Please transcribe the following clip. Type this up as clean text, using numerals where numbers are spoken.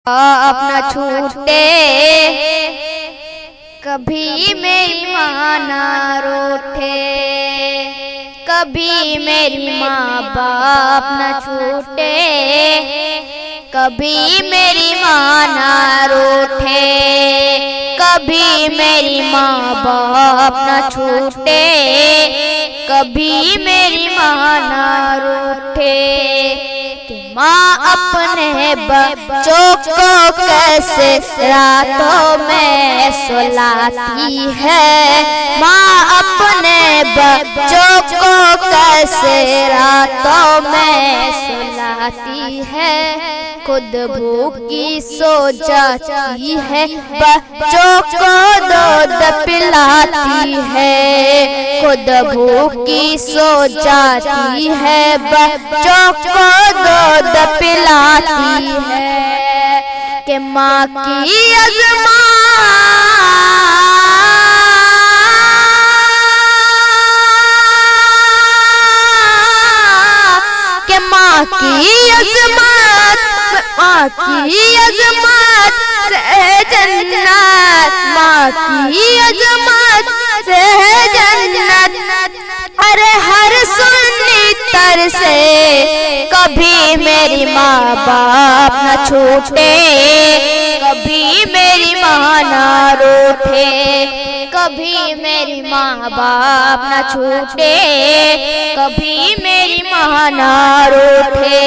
अपना छूटे, कभी मेरी माँ ना रूठे, कभी मेरी माँ बाप ना छूटे, कभी मेरी माँ ना रूठे, कभी मेरी माँ बाप ना छूटे, कभी मेरी माँ ना रूठे। माँ अपने बच्चों को कैसे रातों में सुलाती है, माँ अपने बच्चों को कैसे रातों में सुलाती है। खुद भूखी सो जाती है, बच्चों को दूध पिलाती है। खुद भूखी सो जाती है, बच्चों को दूध पिलाती है। कि माँ की अज़मा के माँ की अज़मत, माँ की अज़मत से जन्नत, माँ की अज़मत से जन्नत। अरे हर सुन्नी तर से कभी मेरी माँ बाप न छूटे, कभी मेरी माँ ना रूठे, कभी मेरी माँ बाप न छूटे, कभी मेरी माँ ना रूठे।